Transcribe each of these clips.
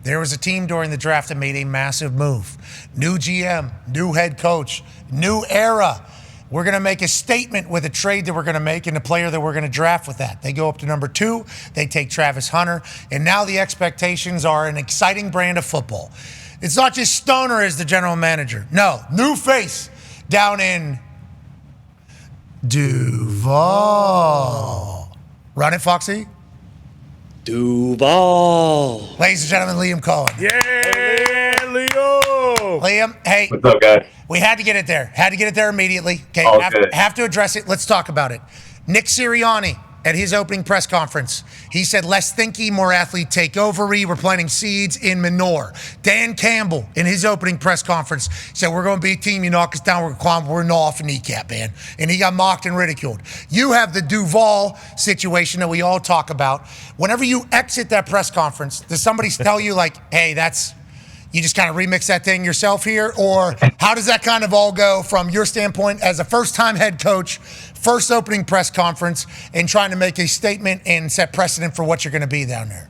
there was a team during the draft that made a massive move. New GM, new head coach, new era. We're going to make a statement with a trade that we're going to make and a player that we're going to draft with that. They go up to number 2. They take Travis Hunter. And now the expectations are an exciting brand of football. It's not just Stoner as the general manager. No, new face down in Duval. Run it, Foxy. Duval. Ladies and gentlemen, Liam Coen. Yeah, Leo. Liam, hey. What's up, guys? We had to get it there. Had to get it there immediately. Okay, have to address it. Let's talk about it. Nick Sirianni at his opening press conference, he said, less thinky, more athlete takeover-y. We're planting seeds in manure. Dan Campbell in his opening press conference said, we're going to be a team. You knock us down, we're going to climb. We're gonna gnaw off a kneecap, man. And he got mocked and ridiculed. You have the Duval situation that we all talk about. Whenever you exit that press conference, does somebody tell you like, hey, you just kind of remix that thing yourself here? Or how does that kind of all go from your standpoint as a first-time head coach, first opening press conference, and trying to make a statement and set precedent for what you're going to be down there?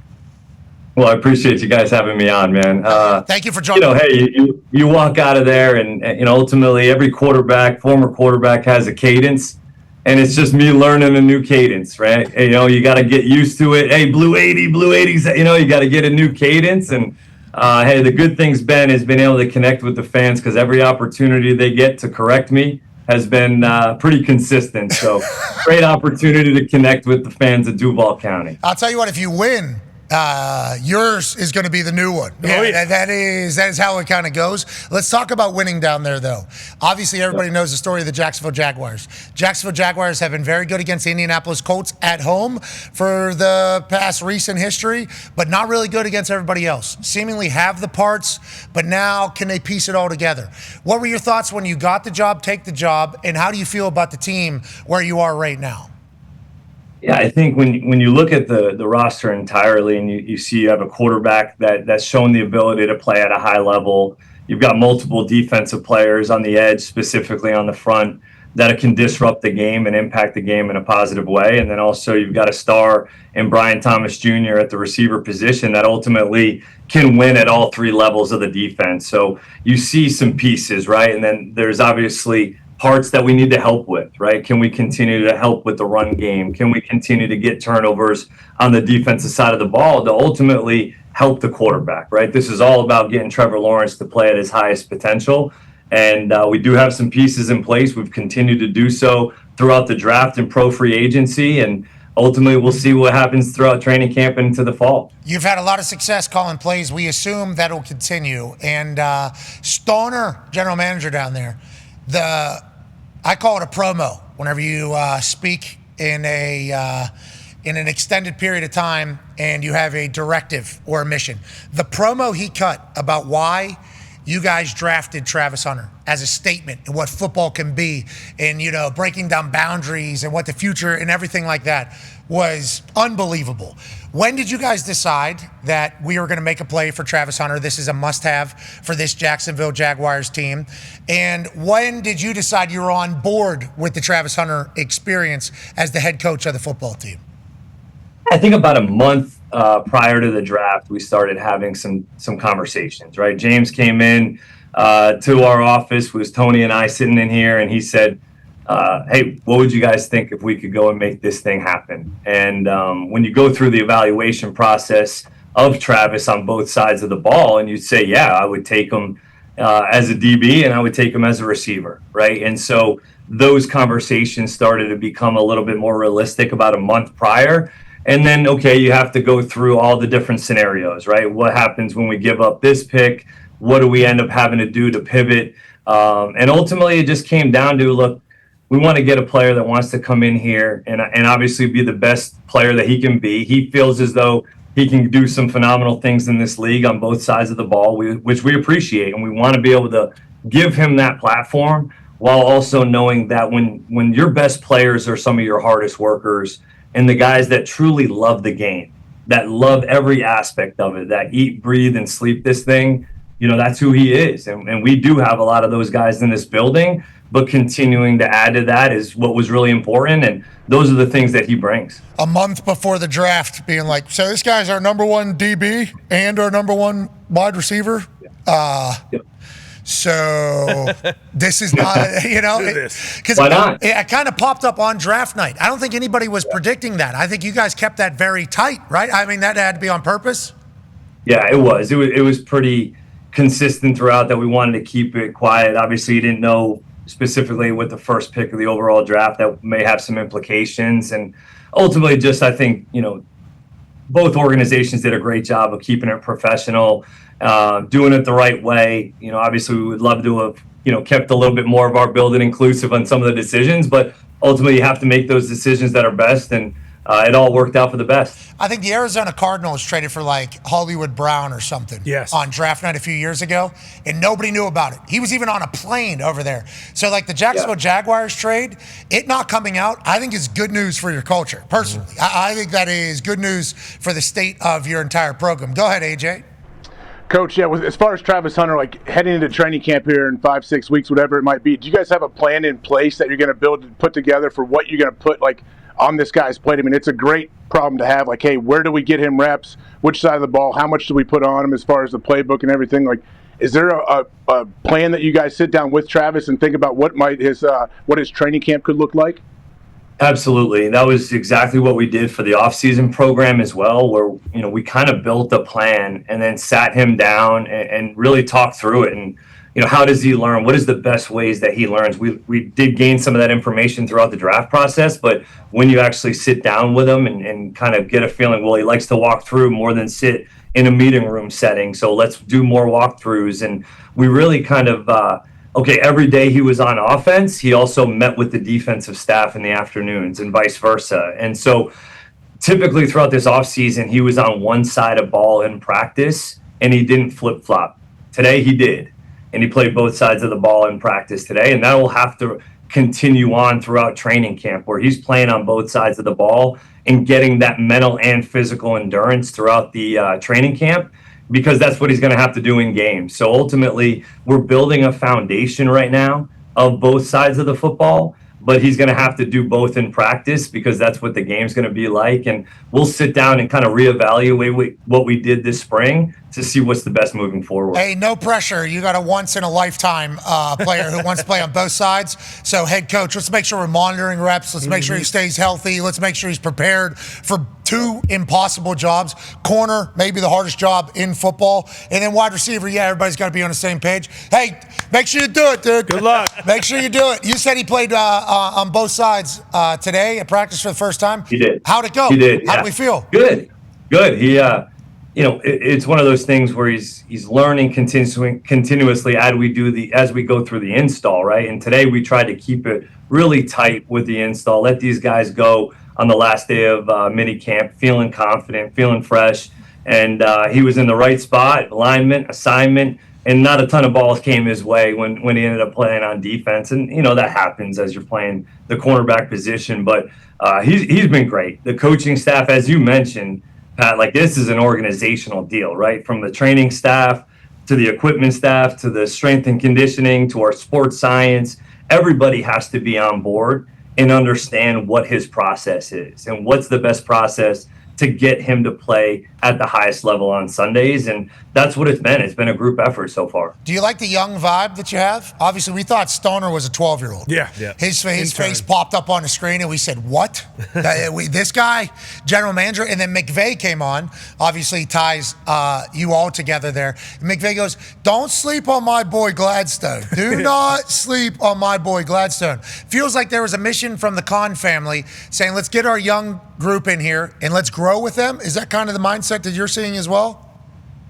Well, I appreciate you guys having me on, man. Thank you for joining. Hey, you walk out of there and ultimately every former quarterback has a cadence. And it's just me learning a new cadence, right? You got to get used to it. Hey, blue 80s, you got to get a new cadence. And hey, the good thing's been is being able to connect with the fans because every opportunity they get to correct me has been pretty consistent. So great opportunity to connect with the fans of Duval County. I'll tell you what, if you win, yours is going to be the new one. Yeah. That is how it kind of goes. Let's talk about winning down there, though. Obviously, everybody knows the story of the Jacksonville Jaguars. Jacksonville Jaguars have been very good against the Indianapolis Colts at home for the past recent history, but not really good against everybody else. Seemingly have the parts, but now can they piece it all together? What were your thoughts when you got the job, take the job, and how do you feel about the team where you are right now? Yeah, I think when you look at the roster entirely and you see you have a quarterback that's shown the ability to play at a high level, you've got multiple defensive players on the edge, specifically on the front, that can disrupt the game and impact the game in a positive way. And then also you've got a star in Brian Thomas Jr. at the receiver position that ultimately can win at all 3 levels of the defense. So you see some pieces, right? And then there's obviously parts that we need to help with, right? Can we continue to help with the run game? Can we continue to get turnovers on the defensive side of the ball to ultimately help the quarterback, right? This is all about getting Trevor Lawrence to play at his highest potential. And we do have some pieces in place. We've continued to do so throughout the draft and pro free agency. And ultimately, we'll see what happens throughout training camp and into the fall. You've had a lot of success calling plays. We assume that will continue. And Stoner, general manager down there, I call it a promo. Whenever you speak in an extended period of time and you have a directive or a mission. The promo he cut about why you guys drafted Travis Hunter as a statement and what football can be and, breaking down boundaries and what the future and everything like that was unbelievable. When did you guys decide that we were going to make a play for Travis Hunter? This is a must-have for this Jacksonville Jaguars team. And when did you decide you were on board with the Travis Hunter experience as the head coach of the football team? I think about a month prior to the draft, we started having some conversations, right? James came in to our office, was Tony and I sitting in here, and he said, hey, what would you guys think if we could go and make this thing happen? And when you go through the evaluation process of Travis on both sides of the ball, and you'd say, yeah, I would take him as a DB and I would take him as a receiver, right? And so those conversations started to become a little bit more realistic about a month prior. And then, okay, you have to go through all the different scenarios, right? What happens when we give up this pick? What do we end up having to do to pivot? And ultimately, it just came down to, look, we want to get a player that wants to come in here and obviously be the best player that he can be. He feels as though he can do some phenomenal things in this league on both sides of the ball, which we appreciate. And we want to be able to give him that platform while also knowing that when your best players are some of your hardest workers and the guys that truly love the game, that love every aspect of it, that eat, breathe, and sleep this thing, that's who he is. And we do have a lot of those guys in this building. but continuing to add to that is what was really important. And those are the things that he brings. A month before the draft being like, so this guy's our number one DB and our number one wide receiver. Yep. So this is not, because Why not? it kind of popped up on draft night. I don't think anybody was predicting that. I think you guys kept that very tight, right? I mean, that had to be on purpose. Yeah, it was. It was pretty consistent throughout that we wanted to keep it quiet. Obviously, you didn't know specifically with the first pick of the overall draft that may have some implications. And ultimately, just I think, both organizations did a great job of keeping it professional, doing it the right way. Obviously we would love to have, kept a little bit more of our building inclusive on some of the decisions, but ultimately you have to make those decisions that are best. And it all worked out for the best. I think the Arizona Cardinals traded for like Hollywood Brown or something on draft night a few years ago, and nobody knew about it. He was even on a plane over there. So like the Jacksonville Jaguars trade, it not coming out, I think is good news for your culture, personally. I think that is good news for the state of your entire program. Go ahead, AJ. Coach, as far as Travis Hunter, like heading into training camp here in 5-6 weeks, whatever it might be, do you guys have a plan in place that you're going to build and put together for what you're going to put on this guy's plate? I mean, it's a great problem to have. Like, hey, where do we get him reps? Which side of the ball? How much do we put on him as far as the playbook and everything? Like, is there a plan that you guys sit down with Travis and think about what his training camp could look like? Absolutely. That was exactly what we did for the off-season program as well, where, we kind of built a plan and then sat him down and really talked through it. And, how does he learn? What is the best ways that he learns? We did gain some of that information throughout the draft process, but when you actually sit down with him and kind of get a feeling, well, he likes to walk through more than sit in a meeting room setting. So let's do more walkthroughs. And we really kind of, every day he was on offense, he also met with the defensive staff in the afternoons and vice versa. And so typically throughout this offseason, he was on one side of ball in practice and he didn't flip-flop. Today he did. And he played both sides of the ball in practice today. And that will have to continue on throughout training camp, where he's playing on both sides of the ball and getting that mental and physical endurance throughout the training camp, because that's what he's going to have to do in games. So ultimately, we're building a foundation right now of both sides of the football, but he's going to have to do both in practice because that's what the game's going to be like. And we'll sit down and kind of reevaluate what we did this spring to see what's the best moving forward. Hey, no pressure. You got a once-in-a-lifetime player who wants to play on both sides. So, head coach, let's make sure we're monitoring reps. Let's make sure he stays healthy. Let's make sure he's prepared for two impossible jobs. Corner, maybe the hardest job in football. And then wide receiver, everybody's got to be on the same page. Hey, make sure you do it, dude. Good luck. Make sure you do it. You said he played on both sides today at practice for the first time. He did. How'd it go? He did. How did we feel? Good. He, it's one of those things where he's learning continuously as we go through the install, right? And today we tried to keep it really tight with the install, let these guys go on the last day of mini camp, feeling confident, feeling fresh. And he was in the right spot, alignment, assignment, and not a ton of balls came his way when he ended up playing on defense. And, that happens as you're playing the cornerback position. But he's been great. The coaching staff, as you mentioned, Pat, this is an organizational deal, right? From the training staff to the equipment staff to the strength and conditioning to our sports science, everybody has to be on board and understand what his process is and what's the best process to get him to play at the highest level on Sundays. And that's what it's been. It's been a group effort so far. Do you like the young vibe that you have? Obviously, we thought Stoner was a 12-year-old. Yeah. His face popped up on the screen, and we said, what? This guy, general manager, and then McVay came on. Obviously, ties you all together there. And McVay goes, don't sleep on my boy Gladstone. Do not sleep on my boy Gladstone. Feels like there was a mission from the Coen family saying, let's get our young group in here and let's grow with them. Is that kind of the mindset that you're seeing as well?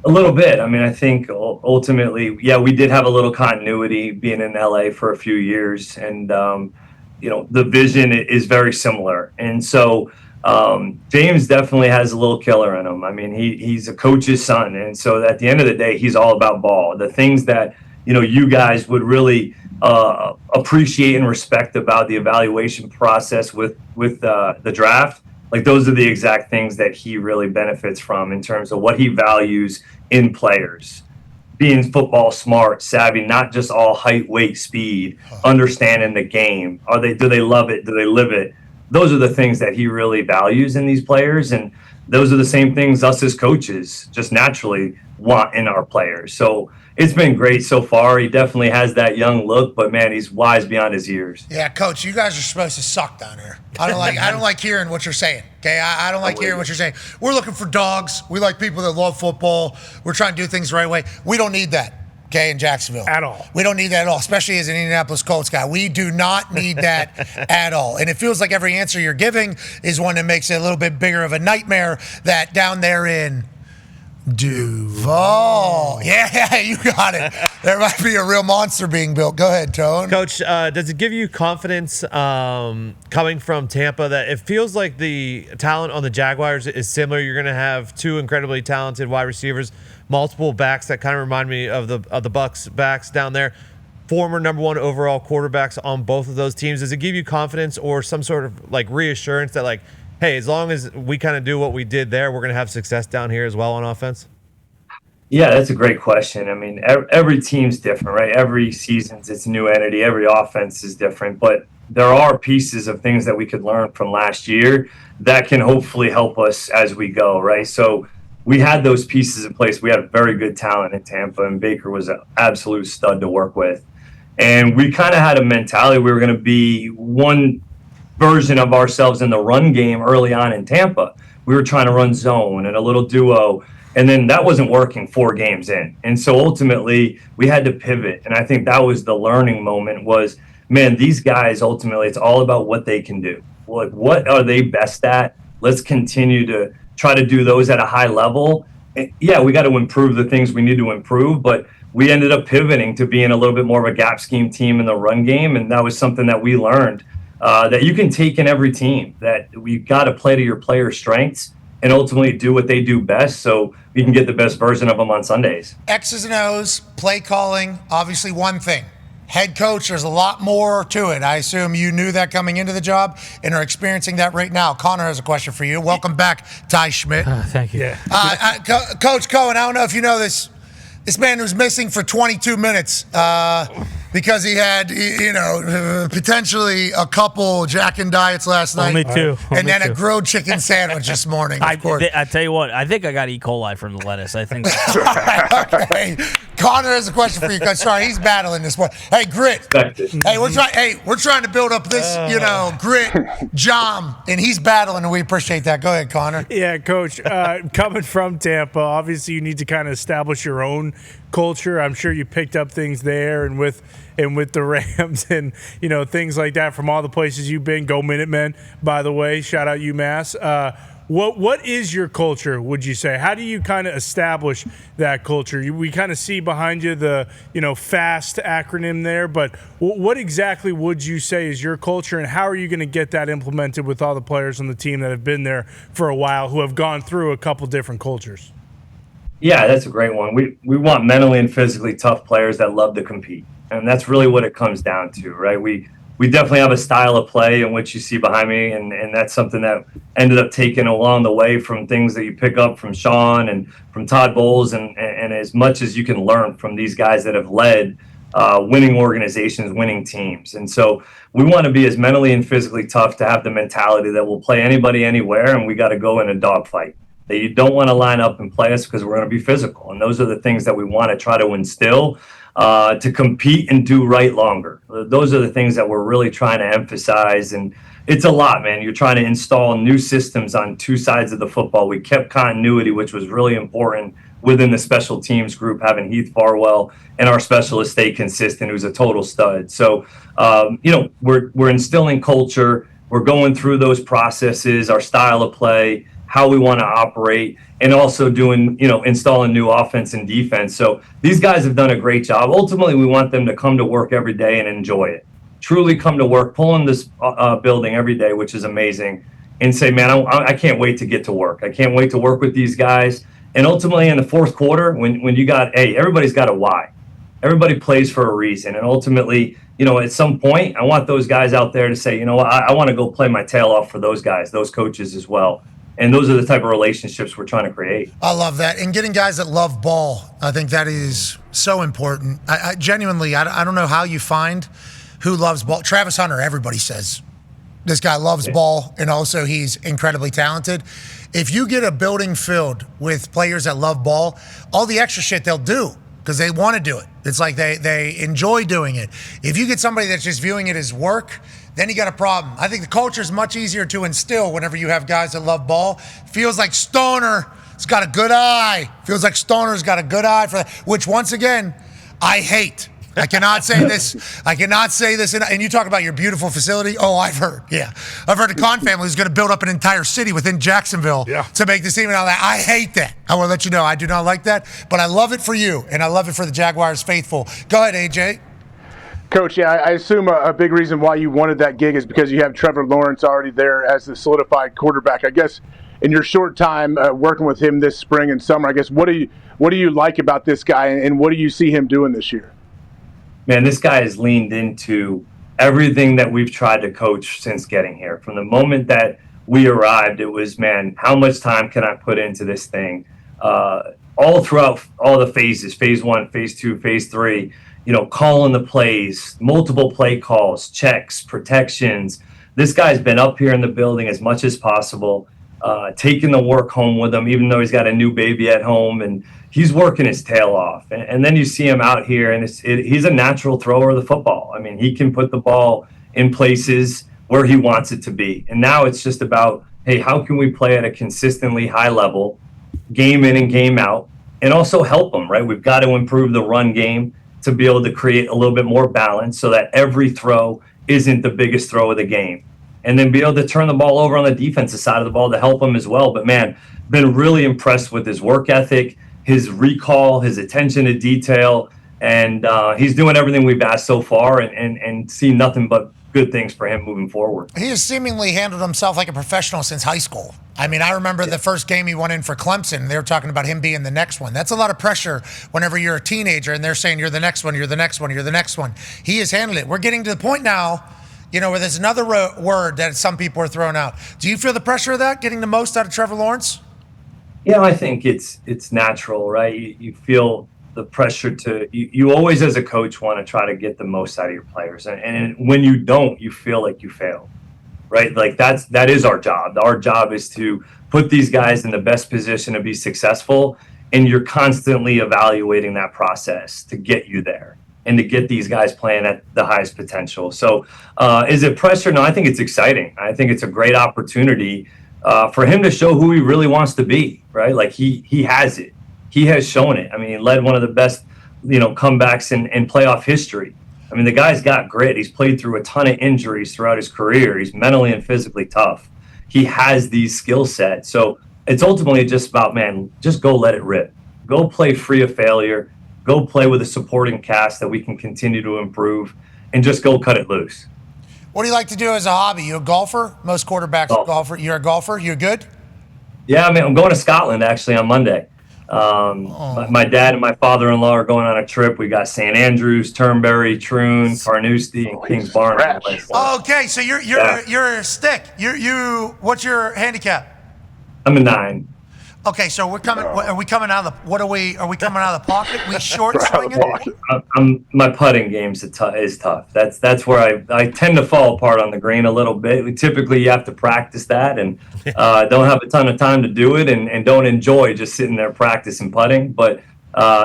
A little bit. I mean, I think ultimately, we did have a little continuity being in LA for a few years, and the vision is very similar. And so James definitely has a little killer in him. I mean, he's a coach's son, and so at the end of the day, he's all about ball. The things that you guys would really appreciate and respect about the evaluation process with the draft. Those are the exact things that he really benefits from in terms of what he values in players. being football smart, savvy, not just all height, weight, speed, understanding the game. Do they love it? Do they live it? Those are the things that he really values in these players. And those are the same things us as coaches just naturally want in our players. So it's been great so far. He definitely has that young look, but man, he's wise beyond his years. Yeah, Coach, you guys are supposed to suck down here. I don't like hearing what you're saying. Okay, I don't like hearing what you're saying. We're looking for dogs. We like people that love football. We're trying to do things the right way. We don't need that. Okay, in Jacksonville. At all. We don't need that at all, especially as an Indianapolis Colts guy. We do not need that at all. And it feels like every answer you're giving is one that makes it a little bit bigger of a nightmare that down there in Duval. Yeah, you got it. There might be a real monster being built. Go ahead, Tone. Coach, does it give you confidence coming from Tampa that it feels like the talent on the Jaguars is similar? You're going to have two incredibly talented wide receivers, multiple backs that kind of remind me of the Bucs backs down there, former number one overall quarterbacks on both of those teams. Does it give you confidence or some sort of like reassurance that like, hey, as long as we kind of do what we did there, we're going to have success down here as well on offense? Yeah, that's a great question. I mean, every team's different, right? Every season's it's a new entity. Every offense is different, but there are pieces of things that we could learn from last year that can hopefully help us as we go, right? So we had those pieces in place. We had very good talent in Tampa, and Baker was an absolute stud to work with. And we kind of had a mentality we were going to be one version of ourselves in the run game early on in Tampa. We were trying to run zone and a little duo, and then that wasn't working 4 games in. And so ultimately we had to pivot. And I think that was the learning moment was, man, these guys, ultimately it's all about what they can do. Like, what are they best at? Let's continue to try to do those at a high level. And yeah, we got to improve the things we need to improve, but we ended up pivoting to being a little bit more of a gap scheme team in the run game. And that was something that we learned that you can take in every team, that we've got to play to your players' strengths and ultimately do what they do best so we can get the best version of them on Sundays. X's and O's, play calling, obviously one thing. Head coach, there's a lot more to it. I assume you knew that coming into the job and are experiencing that right now. Connor has a question for you. Welcome back, Ty Schmidt. Thank you. Coach Coen, I don't know if you know this. This man was missing for 22 minutes because he had, potentially a couple Jack and Diets last night. Only two. And then a grilled chicken sandwich this morning, of course. I tell you what, I think I got E. coli from the lettuce. I think. Okay. Connor has a question for you, Coach. Sorry, he's battling this one. Hey, Grit. Hey, we're trying to build up this, Grit, Jom, and he's battling, and we appreciate that. Go ahead, Connor. Yeah, Coach. Coming from Tampa, obviously you need to kind of establish your own culture. I'm sure you picked up things there and with the Rams and things like that from all the places you've been. Go Minutemen, by the way. Shout out UMass. What is your culture, would you say? How do you kind of establish that culture? We kind of see behind you the, FAST acronym there, but what exactly would you say is your culture, and how are you going to get that implemented with all the players on the team that have been there for a while who have gone through a couple different cultures? Yeah, that's a great one. We want mentally and physically tough players that love to compete. And that's really what it comes down to, right? We definitely have a style of play in which you see behind me, and that's something that ended up taking along the way from things that you pick up from Sean and from Todd Bowles, and as much as you can learn from these guys that have led winning organizations, winning teams. And so we want to be as mentally and physically tough to have the mentality that we'll play anybody anywhere, and we got to go in a dogfight. That you don't want to line up and play us because we're going to be physical. And those are the things that we want to try to instill to compete and do right longer. Those are the things that we're really trying to emphasize. And it's a lot, man. You're trying to install new systems on two sides of the football. We kept continuity, which was really important within the special teams group, having Heath Farwell and our specialist stay consistent, who's a total stud. So, we're instilling culture. We're going through those processes, our style of play, how we want to operate, and also doing, installing new offense and defense. So these guys have done a great job. Ultimately, we want them to come to work every day and enjoy it. Truly come to work, pull in this building every day, which is amazing, and say, man, I can't wait to get to work. I can't wait to work with these guys. And ultimately, in the fourth quarter, when you got, everybody's got a why. Everybody plays for a reason. And ultimately, at some point, I want those guys out there to say, I want to go play my tail off for those guys, those coaches as well. And those are the type of relationships we're trying to create. I love that. And getting guys that love ball, I think that is so important. I genuinely, I don't know how you find who loves ball. Travis Hunter, everybody says this guy loves ball, and also he's incredibly talented. If you get a building filled with players that love ball, all the extra shit they'll do because they want to do it. It's like they enjoy doing it. If you get somebody that's just viewing it as work, then you got a problem. I think the culture is much easier to instill whenever you have guys that love ball. Feels like Stoner's got a good eye. Feels like Stoner's got a good eye for that, which once again, I hate. I cannot say this. I cannot say this. And you talk about your beautiful facility. Oh, I've heard. Yeah. I've heard the Coen family is going to build up an entire city within Jacksonville to make this team and all that. I hate that. I want to let you know I do not like that. But I love it for you, and I love it for the Jaguars faithful. Go ahead, AJ. Coach, yeah, I assume a big reason why you wanted that gig is because you have Trevor Lawrence already there as the solidified quarterback. I guess in your short time working with him this spring and summer, I guess what do you like about this guy, and what do you see him doing this year? Man, this guy has leaned into everything that we've tried to coach since getting here. From the moment that we arrived, it was, man, how much time can I put into this thing? All throughout all the phases, phase 1, phase 2, phase 3, calling the plays, multiple play calls, checks, protections. This guy's been up here in the building as much as possible, taking the work home with him, even though he's got a new baby at home, and he's working his tail off. And then you see him out here, and he's a natural thrower of the football. I mean, he can put the ball in places where he wants it to be. And now it's just about, hey, how can we play at a consistently high level, game in and game out, and also help him, right? We've got to improve the run game to be able to create a little bit more balance so that every throw isn't the biggest throw of the game. And then be able to turn the ball over on the defensive side of the ball to help him as well. But, man, been really impressed with his work ethic, his recall, his attention to detail, and he's doing everything we've asked so far and see nothing but good things for him moving forward. He has seemingly handled himself like a professional since high school. I mean, I remember the first game he went in for Clemson. They were talking about him being the next one. That's a lot of pressure whenever you're a teenager and they're saying you're the next one, you're the next one, you're the next one. He has handled it. We're getting to the point now, where there's another word that some people are throwing out. Do you feel the pressure of that, getting the most out of Trevor Lawrence? Yeah, I think it's natural, right? You feel the pressure you always as a coach want to try to get the most out of your players. And when you don't, you feel like you fail, right? Like that is our job. Our job is to put these guys in the best position to be successful. And you're constantly evaluating that process to get you there and to get these guys playing at the highest potential. So is it pressure? No, I think it's exciting. I think it's a great opportunity for him to show who he really wants to be, right? Like he has it. He has shown it. I mean, he led one of the best, comebacks in playoff history. I mean, the guy's got grit. He's played through a ton of injuries throughout his career. He's mentally and physically tough. He has these skill sets. So it's ultimately just about, man, just go let it rip. Go play free of failure. Go play with a supporting cast that we can continue to improve, and just go cut it loose. What do you like to do as a hobby? You a golfer? Most quarterbacks are golfer. You're a golfer? You're good? Yeah, I mean, I'm going to Scotland actually on Monday. My dad and my father-in-law are going on a trip. We got St. Andrews, Turnberry, Troon, Carnoustie, and Kings Barnes. Okay, so you're a stick. You what's your handicap? I'm a 9. Okay, so we're coming. Are we coming out of the? What are we? Are we coming out of the pocket? We short swinging? My putting game is tough. That's where I tend to fall apart on the green a little bit. Typically, you have to practice that, and don't have a ton of time to do it, and don't enjoy just sitting there practicing putting. But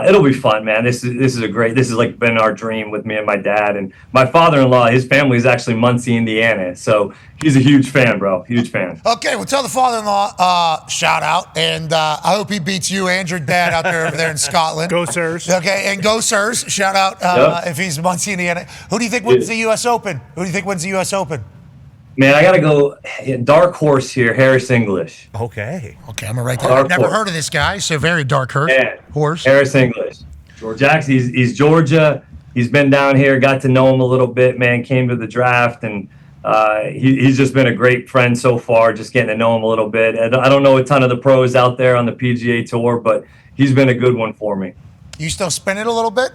it'll be fun, man. This is like been our dream with me and my dad and my father-in-law. His family is actually Muncie, Indiana, so he's a huge fan, bro. Huge fan. Okay, well, tell the father-in-law shout out, and I hope he beats you and your dad out there over there in Scotland. Go Sirs. Okay, and go Sirs. Shout out if he's Muncie, Indiana. Who do you think wins the U.S. Open? Man, I got to go dark horse here, Harris English. Okay, I'm going to write that. I've never heard of this guy, so very dark horse. Harris English. Jackson, he's Georgia. He's been down here, got to know him a little bit, man, came to the draft, and he's just been a great friend so far, just getting to know him a little bit. I don't know a ton of the pros out there on the PGA Tour, but he's been a good one for me. You still spin it a little bit?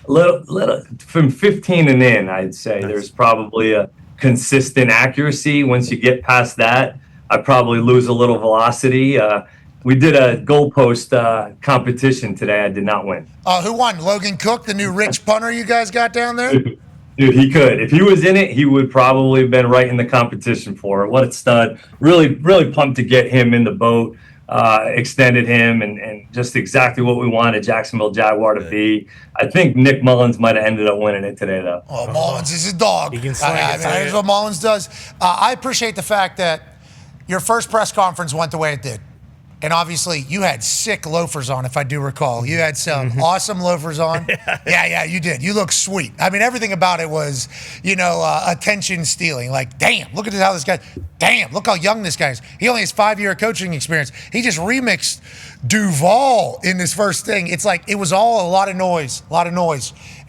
Little from 15 and in, I'd say. Nice. There's probably a consistent accuracy once you get past that, I probably lose a little velocity. We did a goalpost competition today. I did not win. Who won? Logan Cook, the new rich punter you guys got down there? Dude, he could. If he was in it, he would probably have been right in the competition for it. What a stud. Really, really pumped to get him in the boat, extended him, and just exactly what we wanted Jacksonville Jaguar to be. I think Nick Mullins might have ended up winning it today, though. Oh, Mullins is a dog. He can sling it. That's what Mullins does. I appreciate the fact that your first press conference went the way it did. And obviously, you had sick loafers on, if I do recall. You had some awesome loafers on. Yeah, you did. You look sweet. I mean, everything about it was, attention stealing. Like, damn, look at how this guy, damn, look how young this guy is. He only has 5-year coaching experience. He just remixed Duval in this first thing. It's like, it was all a lot of noise.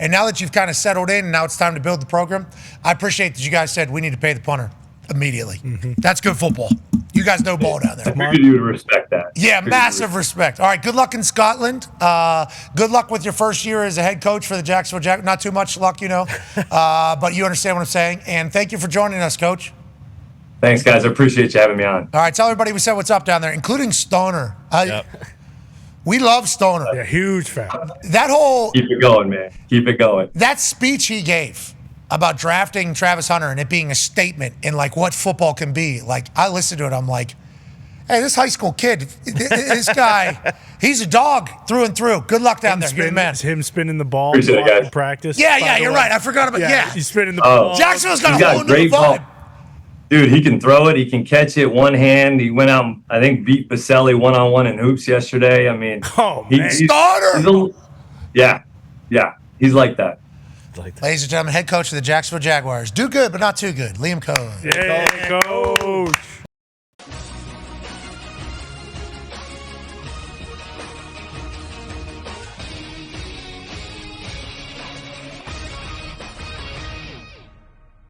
And now that you've kind of settled in and now it's time to build the program, I appreciate that you guys said we need to pay the punter immediately. That's good football. You guys know ball down there. I figured you would respect that. Yeah, massive respect. All right, good luck in Scotland. Good luck with your first year as a head coach for the Jacksonville Jaguars. Not too much luck, but you understand what I'm saying. And thank you for joining us, Coach. Thanks, guys. I appreciate you having me on. All right, tell everybody we said what's up down there, including Stoner. We love Stoner. Yeah, huge fan. That whole... Keep it going, man. Keep it going. That speech he gave about drafting Travis Hunter and it being a statement in like what football can be. Like, I listened to it, I'm like, hey, this high school kid, this guy, he's a dog through and through. Good luck down there. You're the man. It's him spinning the ball Appreciate it, guys. in practice. Yeah, you're right. I forgot about He's spinning the ball. Jacksonville's got He's a whole new great ball. vibe. Dude, he can throw it. He can catch it one hand. He went out, I think, beat Baselli one-on-one in hoops yesterday. I mean, man. Starter! Yeah. He's like that. Ladies and gentlemen, head coach of the Jacksonville Jaguars. Do good, but not too good. Liam Coen. Yeah,